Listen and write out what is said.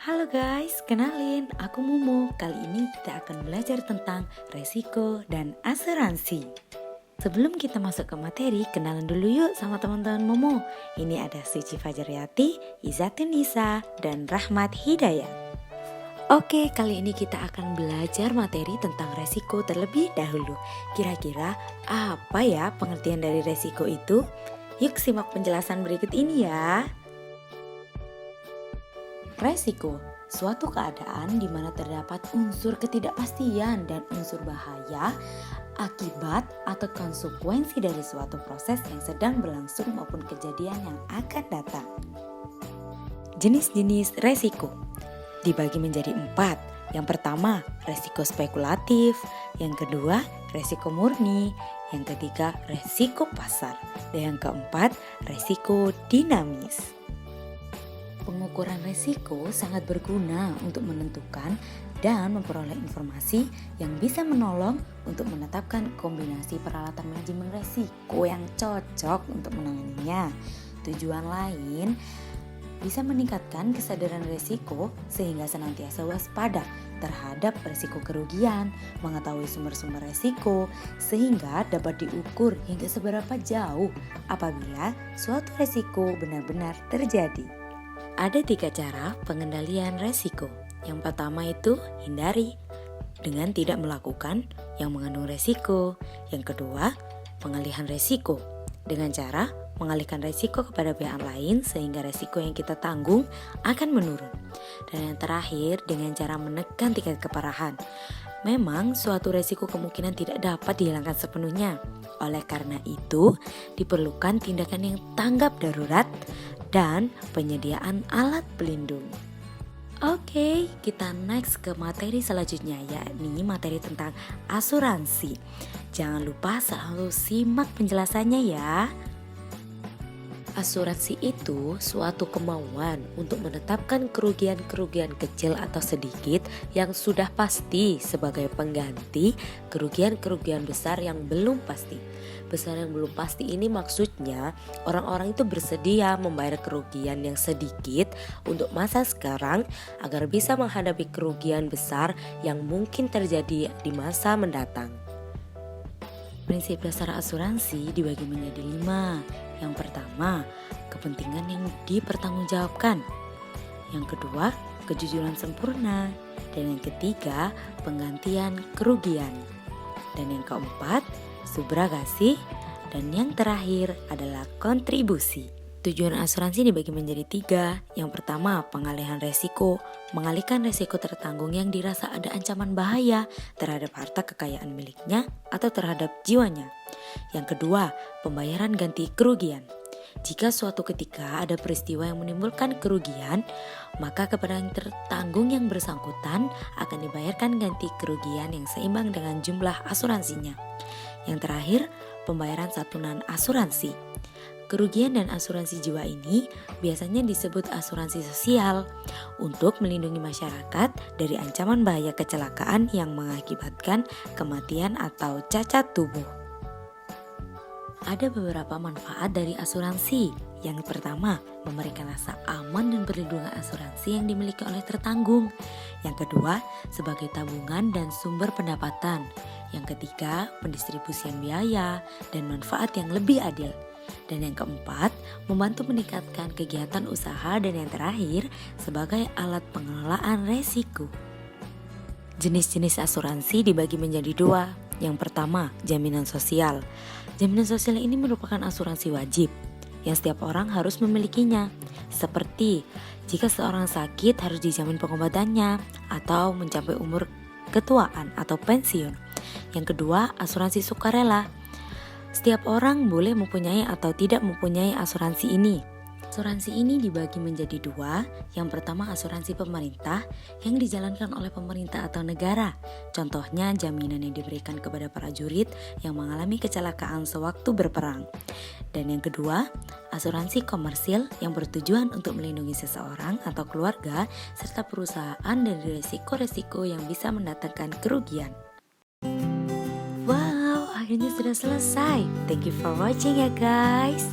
Halo guys, kenalin aku Mumu. Kali ini kita akan belajar tentang resiko dan asuransi. Sebelum kita masuk ke materi, kenalan dulu yuk sama teman-teman Mumu. Ini ada Suci Fajaryati, Izatun Nisa, dan Rahmat Hidayat. Oke, kali ini kita akan belajar materi tentang resiko terlebih dahulu. Kira-kira apa ya pengertian dari resiko itu? Yuk simak penjelasan berikut ini ya. Resiko, suatu keadaan di mana terdapat unsur ketidakpastian dan unsur bahaya akibat atau konsekuensi dari suatu proses yang sedang berlangsung maupun kejadian yang akan datang. Jenis-jenis resiko dibagi menjadi 4. Yang pertama, resiko spekulatif. Yang kedua, resiko murni. Yang ketiga, resiko pasar. Dan yang keempat, resiko dinamis. Pengukuran risiko sangat berguna untuk menentukan dan memperoleh informasi yang bisa menolong untuk menetapkan kombinasi peralatan manajemen risiko yang cocok untuk menanganinya. Tujuan lain bisa meningkatkan kesadaran risiko sehingga senantiasa waspada terhadap risiko kerugian, mengetahui sumber-sumber risiko sehingga dapat diukur hingga seberapa jauh apabila suatu risiko benar-benar terjadi. Ada 3 cara pengendalian resiko. Yang pertama itu hindari dengan tidak melakukan yang mengandung resiko. Yang kedua, pengalihan resiko dengan cara mengalihkan resiko kepada pihak lain sehingga resiko yang kita tanggung akan menurun. Dan yang terakhir dengan cara menekan tingkat keparahan. Memang suatu resiko kemungkinan tidak dapat dihilangkan sepenuhnya. Oleh karena itu, diperlukan tindakan yang tanggap darurat dan penyediaan alat pelindung. Oke, kita next ke materi selanjutnya, yakni materi tentang asuransi. Jangan lupa selalu simak penjelasannya ya. Asuransi itu suatu kemauan untuk menetapkan kerugian-kerugian kecil atau sedikit yang sudah pasti sebagai pengganti kerugian-kerugian besar yang belum pasti. Besar yang belum pasti ini maksudnya orang-orang itu bersedia membayar kerugian yang sedikit untuk masa sekarang agar bisa menghadapi kerugian besar yang mungkin terjadi di masa mendatang. Prinsip dasar asuransi dibagi menjadi 5. Yang pertama, kepentingan yang dipertanggungjawabkan. Yang kedua, kejujuran sempurna. Dan yang ketiga, penggantian kerugian. Dan yang keempat, subrogasi. Dan yang terakhir adalah kontribusi. Tujuan asuransi dibagi menjadi 3. Yang pertama, pengalihan resiko. Mengalihkan resiko tertanggung yang dirasa ada ancaman bahaya terhadap harta kekayaan miliknya atau terhadap jiwanya. Yang kedua, pembayaran ganti kerugian. Jika suatu ketika ada peristiwa yang menimbulkan kerugian, maka kepada yang tertanggung yang bersangkutan akan dibayarkan ganti kerugian yang seimbang dengan jumlah asuransinya. Yang terakhir, pembayaran santunan asuransi. Kerugian dan asuransi jiwa ini biasanya disebut asuransi sosial untuk melindungi masyarakat dari ancaman bahaya kecelakaan yang mengakibatkan kematian atau cacat tubuh. Ada beberapa manfaat dari asuransi. Yang pertama, memberikan rasa aman dan perlindungan asuransi yang dimiliki oleh tertanggung. Yang kedua, sebagai tabungan dan sumber pendapatan. Yang ketiga, pendistribusian biaya dan manfaat yang lebih adil. Dan yang keempat, membantu meningkatkan kegiatan usaha. Dan yang terakhir, sebagai alat pengelolaan resiko. Jenis-jenis asuransi dibagi menjadi 2. Yang pertama, jaminan sosial. Jaminan sosial ini merupakan asuransi wajib yang setiap orang harus memilikinya. Seperti jika seorang sakit harus dijamin pengobatannya atau mencapai umur ketuaan atau pensiun. Yang kedua, asuransi sukarela. Setiap orang boleh mempunyai atau tidak mempunyai asuransi ini. Asuransi ini dibagi menjadi 2. Yang pertama, asuransi pemerintah yang dijalankan oleh pemerintah atau negara. Contohnya jaminan yang diberikan kepada prajurit yang mengalami kecelakaan sewaktu berperang. Dan yang kedua, asuransi komersil yang bertujuan untuk melindungi seseorang atau keluarga serta perusahaan dari risiko-risiko yang bisa mendatangkan kerugian. Wow, akhirnya sudah selesai. Thank you for watching ya guys.